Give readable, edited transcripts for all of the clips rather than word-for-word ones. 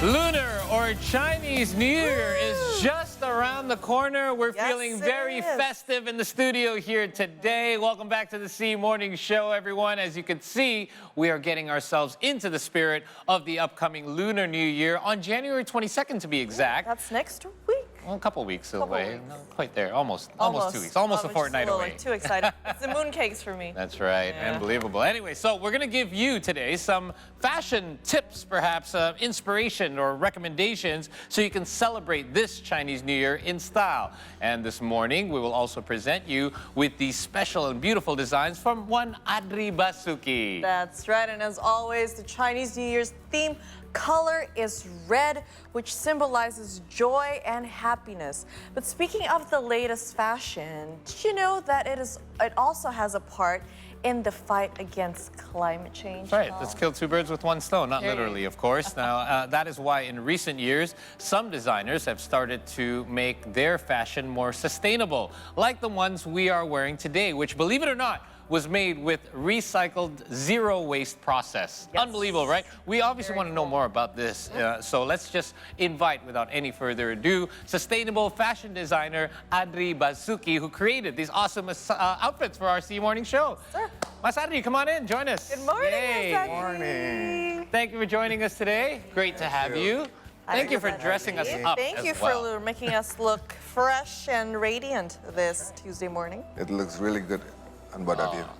Lunar or Chinese New Year is just around the corner. We're feeling very festive in the studio here today. Welcome back to the C Morning Show, everyone. As you can see, we are getting ourselves into the spirit of the upcoming Lunar New Year on January 22nd, to be exact. That's next week. Well, a couple weeks away. Not quite there. Almost 2 weeks. Almost a fortnight away. Too excited. It's the mooncakes for me. That's right. Yeah. Unbelievable. Anyway, so we're going to give you today some fashion tips, perhaps inspiration or recommendations, so you can celebrate this Chinese New Year in style. And this morning, we will also present you with these special and beautiful designs from one Adrie Basuki. That's right. And as always, the Chinese New Year's theme color is red, which symbolizes joy and happiness. But speaking of the latest fashion, did you know that it also has a part in the fight against climate change? Right, let's kill two birds with one stone, not literally, of course. Now, that is why in recent years, some designers have started to make their fashion more sustainable, like the ones we are wearing today, which, believe it or not, was made with recycled zero-waste process. Yes. Unbelievable, right? We obviously want to know more about this, so let's just invite, without any further ado, sustainable fashion designer Adrie Basuki, who created these awesome outfits for our C Morning Show. Sure. Mas Adrie, come on in, join us. Good morning, Good morning. Thank you for joining us today. Great to have you. Thank you for dressing us up. Thank you for making us look fresh and radiant this Tuesday morning. It looks really good.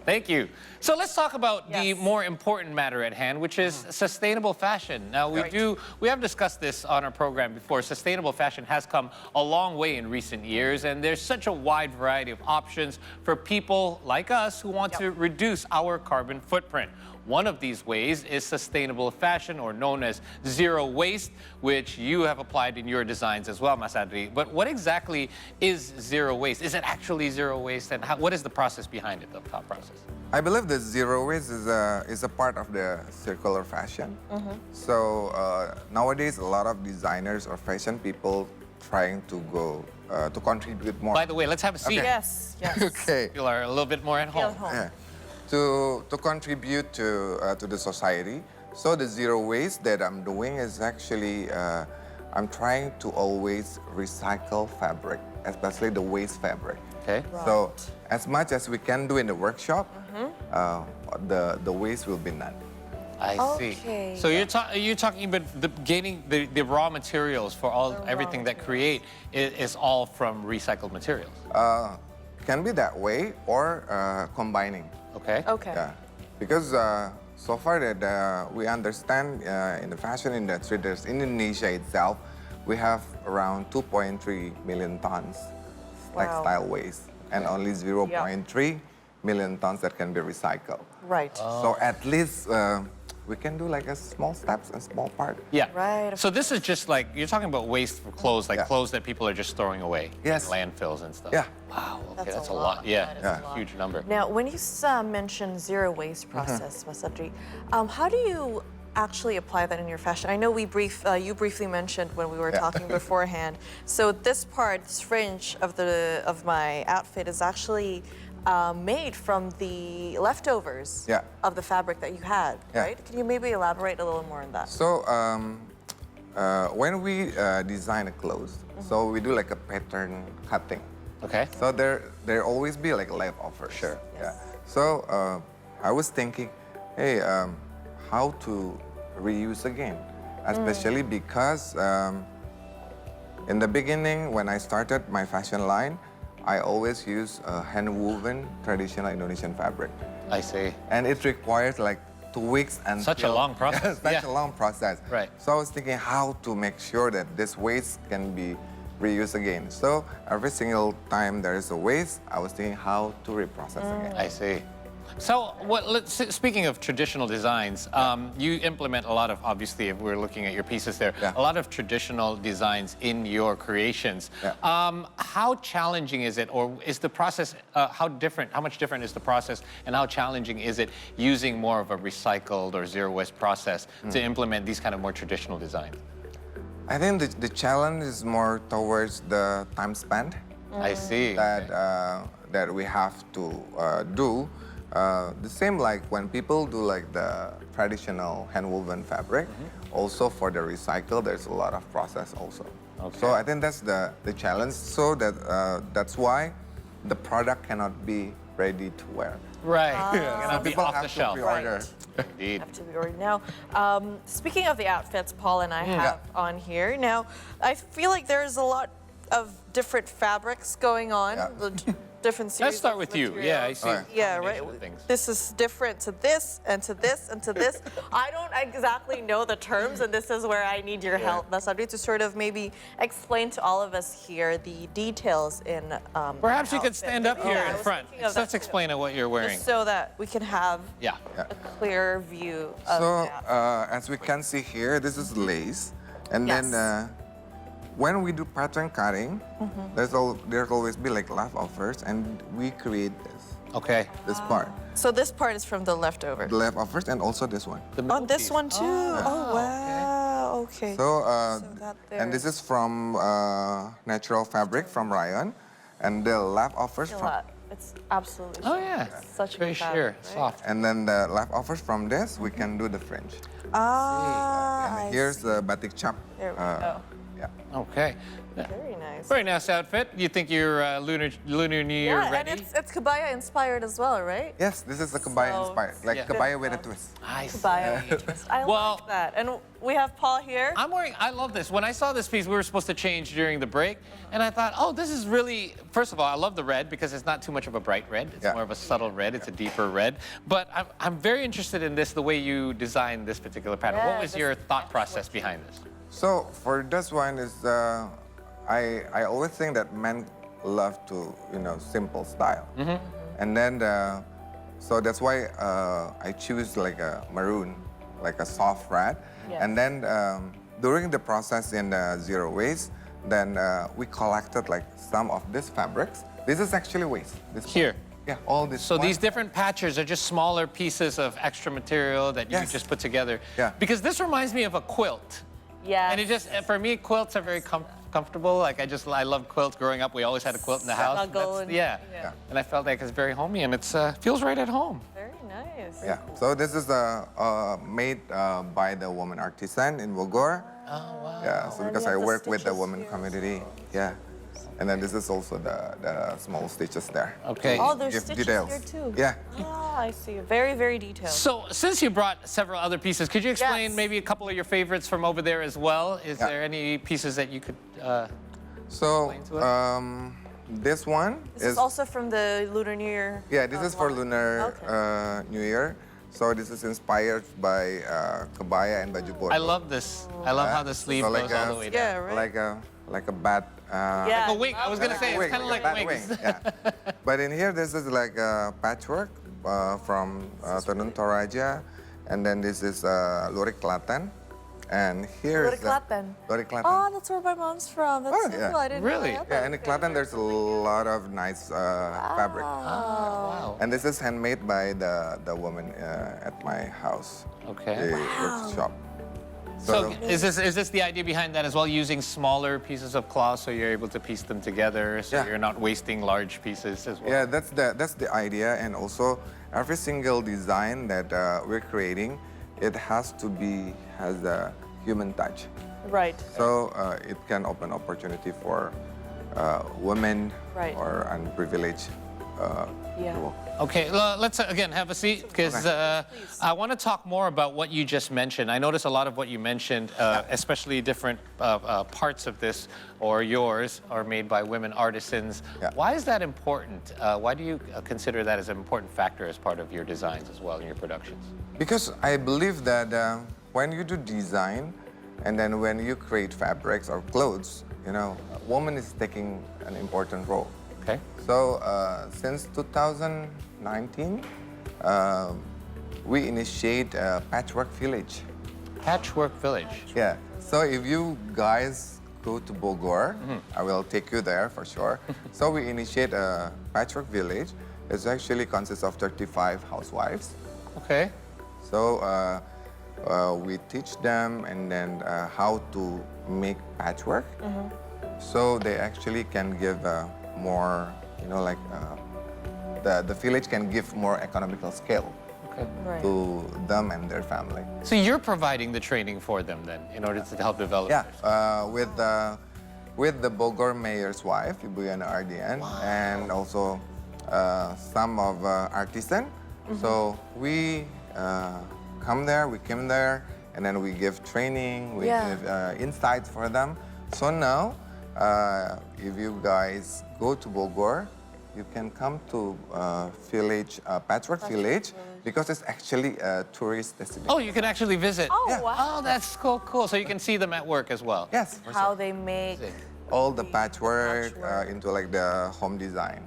Thank you. So let's talk about the more important matter at hand, which is sustainable fashion. Now, we have discussed this on our program before. Sustainable fashion has come a long way in recent years, and there's such a wide variety of options for people like us who want to reduce our carbon footprint. One of these ways is sustainable fashion, or known as zero waste, which you have applied in your designs as well, Mas Adrie. But what exactly is zero waste? Is it actually zero waste, and what is the process behind it, the thought process? I believe that zero waste is a part of the circular fashion. So nowadays, a lot of designers or fashion people trying to go to contribute more. By the way, let's have a seat. Yes, yes. Okay. People are a little bit more at home. Yeah. To contribute to the society. So the zero waste that I'm doing is actually, I'm trying to always recycle fabric, especially the waste fabric. Okay. Right. So as much as we can do in the workshop, the waste will be none. I see. So you're talking about gaining the raw materials for everything that create is all from recycled materials. Can be that way or combining. Okay. Okay. Yeah, because so far that we understand in the fashion industry, there's in Indonesia itself, we have around 2.3 million tons textile waste and only 0.3 million tons that can be recycled. Right. So at least we can do like a small steps and small part. Yeah. Right. So this is just like, you're talking about waste for clothes, like clothes that people are just throwing away. Yes. In landfills and stuff. Yeah. Wow, okay, that's a lot. lot. Yeah, That a huge number. Now, when you mentioned zero waste process, Mas Adrie, how do you actually apply that in your fashion? I know you briefly mentioned when we were talking beforehand. So this part, this fringe of my outfit is actually made from the leftovers of the fabric that you had, right? Can you maybe elaborate a little more on that? So when we design a clothes, so we do like a pattern cutting. Okay. So there always be like leftover. Sure. Yes. Yeah. So I was thinking, hey, how to reuse again, especially because in the beginning when I started my fashion line, I always use hand-woven traditional Indonesian fabric. I see. And it requires like 2 weeks and Such a long process. Such a long process. Right. So I was thinking how to make sure that this waste can be reused again. So every single time there is a waste, I was thinking how to reprocess again. I see. So, speaking of traditional designs, you implement a lot of, obviously, if we're looking at your pieces there, a lot of traditional designs in your creations. How challenging is it, or is the process, how much different is the process, and how challenging is it using more of a recycled or zero waste process to implement these kind of more traditional designs? I think the challenge is more towards the time spent. I see. That we have to do the same like when people do like the traditional hand-woven fabric, also for the recycle, there's a lot of process also. Okay. So I think that's the challenge. So that's why the product cannot be ready to wear. Right. So Cannot be people off have the to shelf. pre-order. Indeed. Have to be ordered. Now, speaking of the outfits Paul and I have on here, now I feel like there's a lot of different fabrics going on, Yeah. the different series. Let's start of with you. Yeah, I materials. see. Alright. Yeah, right. combination of things. This is different to this and to this and to this. I don't exactly know the terms, and this is where I need your help, Basuki, to sort of maybe explain to all of us here the details in. Perhaps you an could outfit. stand up Yeah, here I in was front. thinking of that Let's too. explain what you're wearing. Just so that we can have Yeah. a clear view of So the outfit. as we can see here, this is lace, and Yes. then when we do pattern cutting, there's always be like leftovers, and we create Okay. this part, So this part is from the leftover. the leftovers, and also this one. The Oh, middle this piece. one too. Oh, wow. Okay. So that and this there. is from natural fabric from rayon, and the leftovers Feel from that. It's absolutely. Oh, yeah. Such a Very good fabric, sheer, right? soft. and then the leftovers from this we can do the fringe. Ah, And I here's see. the batik chop. There we go. Yeah. Okay. Very nice. Very nice outfit. You think your Lunar New Year Yeah, ready? and it's kabaya inspired as well, right? Yes, this is the kabaya So- inspired, like Yeah. kabaya with a twist. I see. Kabaya twist. I Well- like that. And we have Paul here. I'm wearing, I love this. When I saw this piece, we were supposed to change during the break. And I thought, oh, this is really, first of all, I love the red because it's not too much of a bright red. It's Yeah. more of a subtle red. It's a deeper red. But I'm very interested in this, the way you designed this particular pattern. Yeah, What was this your thought process behind this? So for this one is, I always think that men love to, simple style. And then, so that's why I choose like a maroon, like a soft red. Yes. And then during the process in zero waste, then we collected like some of these fabrics. This is actually waste. This Here. Yeah, all this. So one. these different patches are just smaller pieces of extra material that you Yes. just put together. Yeah. Because this reminds me of a quilt. Yeah. And it just, for me, quilts are very comfortable. Like I love quilts. Growing up, we always had a quilt in the house. Snuggle and- yeah. yeah. And I felt like it's very homey, and it's feels right at home. Very nice. Yeah. So this is made by the woman artisan in Bogor. Oh wow. Yeah. So And because you I have the work with the stitches women here as community. Yeah. And then this is also the small stitches there. Okay. Oh, there's Give stitches details. here too. Yeah. Ah, I see. Very, very detailed. So since you brought several other pieces, could you explain Yes. maybe a couple of your favorites from over there as well? Is Yeah. there any pieces that you could? So Explain to us. this one This is also from the Lunar New Year. yeah, this is for line. Lunar Okay. New Year. So this is inspired by kebaya and baju bodo. I love this. I love how the sleeve So goes all the way Yeah, down. right. like a bat. Yeah. Like a wing. I was gonna say it's kind of like bat wings. wing, yeah. But in here, this is like a patchwork from Tenun Toraja, and then this is Lurik Klaten, and here is Lurik Klaten. Lurik Klaten. Oh, that's where my mom's from. That's Oh, so yeah. cool. I didn't Really? know that. Yeah, and in Klaten, there's a lot of nice fabric. Wow. And this is handmade by the woman at my house. Okay. The workshop. So is this the idea behind that as well? Using smaller pieces of cloth so you're able to piece them together, so Yeah. you're not wasting large pieces as well. Yeah, that's the idea, and also every single design that we're creating, it has a human touch. Right. So it can open opportunity for women Right. or unprivileged people. Okay, let's again have a seat because I want to talk more about what you just mentioned. I noticed a lot of what you mentioned, especially different parts of this or yours are made by women artisans. Yeah. Why is that important? Why do you consider that as an important factor as part of your designs as well in your productions? Because I believe that when you do design, and then when you create fabrics or clothes, a woman is taking an important role. Okay. So since 2019, we initiate a patchwork village. Patchwork Village. Yeah. So if you guys go to Bogor, I will take you there for sure. So we initiate a patchwork village. It actually consists of 35 housewives. Okay. So we teach them and then how to make patchwork. So they actually can give more, the village can give more economical scale Okay. Right. to them and their family. So you're providing the training for them then in order to help develop Yeah, their with the Bogor mayor's wife, Ibu Yana Ardian, and also some of artisan. So we came there, and then we give training, we Yeah. give insights for them. So now, if you guys go to Bogor, you can come to Patchwork Village, because it's actually a tourist destination. Oh, you can actually visit. Oh, Yeah. wow. Oh, that's cool. So you can see them at work as well. Yes, for How sure. they make. All the patchwork, Patchwork. into like the home design.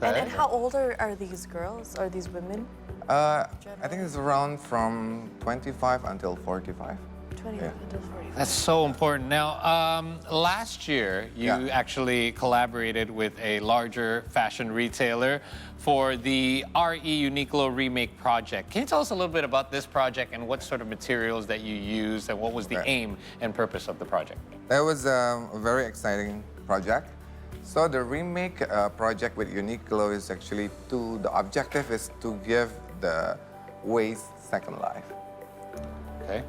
And how old are these girls or these women? I think it's around from 25 until 45. 25 until 45. That's so important. Now, last year, you Yeah. actually collaborated with a larger fashion retailer for the RE Uniqlo Remake project. Can you tell us a little bit about this project and what sort of materials that you used and what was the Okay. aim and purpose of the project? That was a very exciting project. So the remake project with Uniqlo is actually the objective is to give the waste second life. Okay.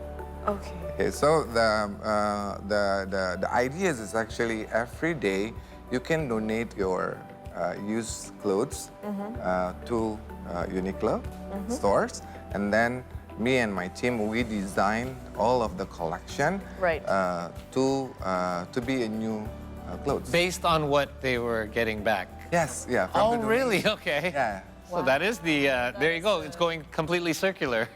Okay. Okay, so the idea is actually every day you can donate your used clothes to Uniqlo stores, and then me and my team, we design all of the collection Right. to be a new clothes. Based on what they were getting back. Yes, yeah. from Oh, the really? donation. Okay. Yeah. So that is the, there you go. It's going completely circular.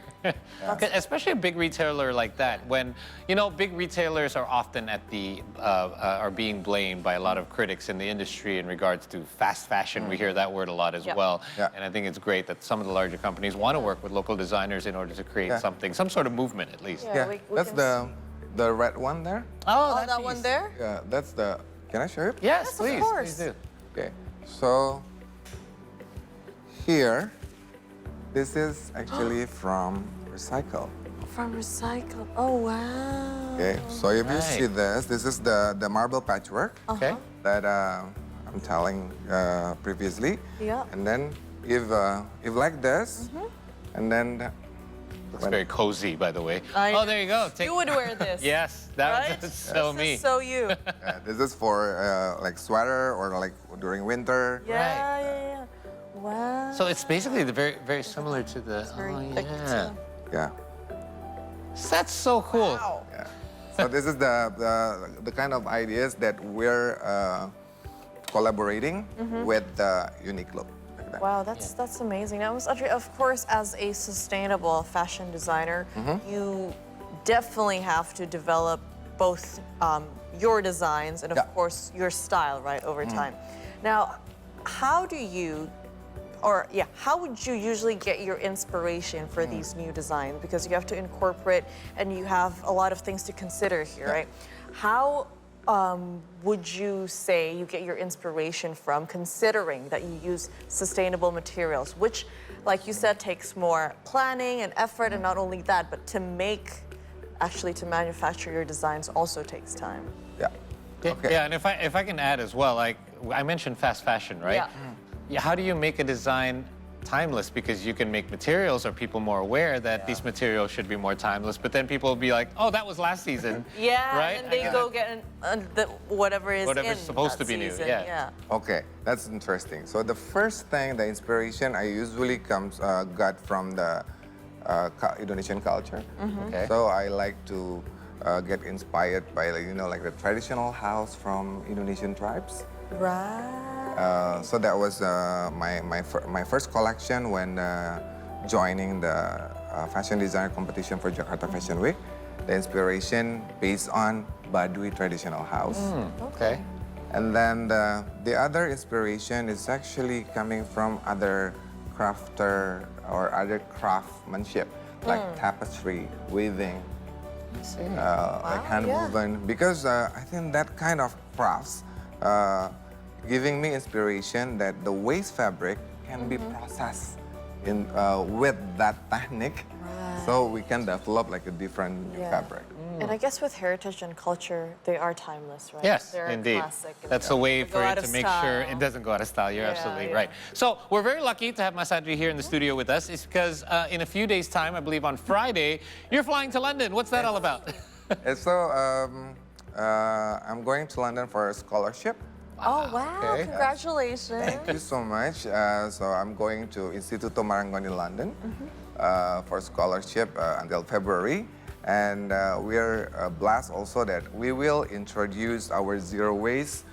Especially a big retailer like that. When, you know, big retailers are often at the, are being blamed by a lot of critics in the industry in regards to fast fashion. We hear that word a lot as Yep. well. Yeah. And I think it's great that some of the larger companies want to work with local designers in order to create Yeah. something, some sort of movement at least. Yeah. Yeah, we that's can the red one there. Oh, Oh, that one piece. there? Yeah, that's the. Can I show it? Yes, Yes, of please. course. Please do. Okay, so here, this is actually from recycle. From recycle. Oh, wow. Okay, so if you Right. see this is the marble patchwork Okay. that I'm telling previously. Yeah. And then if like this, and then Looks very cozy, by the way. I- Oh, there you go. You would wear this. Yes, that Right? was so This me. is so you. this is for like sweater or like during winter. Yeah, yeah, yeah. Wow. So it's basically very similar to the. very Oh, thick yeah. too. Yeah. That's so cool. Wow. Yeah. So this is the kind of ideas that we're collaborating with Uniqlo. Like that. Wow, that's amazing. Now, Ms. Adrie, of course, as a sustainable fashion designer, you definitely have to develop both your designs and, of Yeah. course, your style, right, over time. Now, how do you, or yeah, how would you usually get your inspiration for these new designs? Because you have to incorporate and you have a lot of things to consider here, right? How would you say you get your inspiration from, considering that you use sustainable materials, which, like you said, takes more planning and effort, and not only that, but to manufacture your designs also takes time. Yeah. Okay. Yeah, and if I can add as well, like I mentioned fast fashion, right? Yeah. Yeah, how do you make a design timeless? Because you can make materials, or people more aware that these materials should be more timeless, but then people will be like, oh, that was last season. Yeah, right? and they go get whatever's Whatever's in supposed that to be new, season. yeah. Okay, that's interesting. So the first thing, the inspiration I usually got from the Indonesian culture. Okay. So I like to get inspired by like the traditional house from Indonesian tribes. Right. So that was my first collection when joining the fashion designer competition for Jakarta Fashion Week. The inspiration based on Baduy traditional house. Okay. And then the other inspiration is actually coming from other crafter or other craftsmanship, like tapestry, weaving, I see. like hand yeah. woven. Because I think that kind of crafts giving me inspiration that the waste fabric can be processed in with that technique. So we can develop like a different new fabric. And I guess with heritage and culture, they are timeless, right? Yes, They're indeed. classic. and That's they a way don't for go it out to of make sure style. it doesn't go out of style. You're Yeah, absolutely yeah. right. So we're very lucky to have Adrie here in the studio with us. It's because in a few days' time, I believe on Friday, you're flying to London. What's that all about? And so I'm going to London for a scholarship. Oh, wow. Okay. Congratulations. Thank you so much. So I'm going to Instituto Marangoni in London for scholarship until February. And we are blessed also that we will introduce our zero waste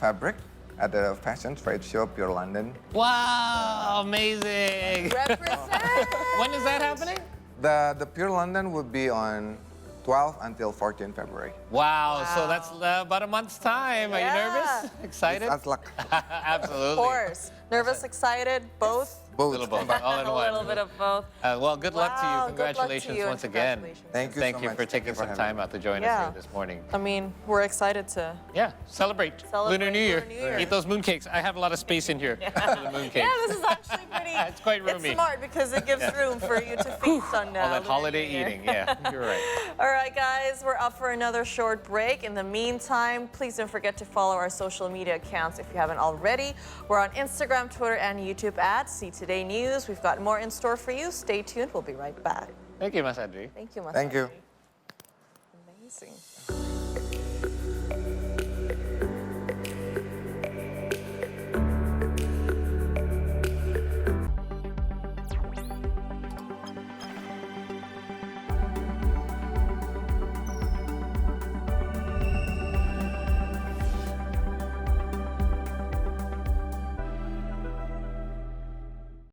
fabric at the fashion trade show, Pure London. Wow, amazing. Represent. When is that happening? The Pure London will be on 12 until 14 February. Wow, so that's about a month's time. Are you Yeah. nervous? Excited? That's luck. Absolutely. Of course. Nervous, excited, both? Both. Little both, all in A one. little bit of both. Well, good luck to you. Wow, good luck to Congratulations you and once again. congratulations. Thank you Thank so you much. for Thank taking you for some having time me. out to join us Yeah. here this morning. I mean, we're excited to. Yeah, celebrate. Lunar New Year. Lunar New Year. Eat those mooncakes. I have a lot of space in here for the mooncakes. Yeah, this is actually pretty. It's quite roomy. It's smart because it gives room for you to feast on All that Lunar holiday New Year. eating. Yeah, you're right. All right, guys, we're up for another short break. In the meantime, please don't forget to follow our social media accounts if you haven't already. We're on Instagram, Twitter, and YouTube at See Today News. We've got more in store for you. Stay tuned. We'll be right back. Thank you, Mas Adrie. Thank you, Mas Thank you. Adrie. Amazing.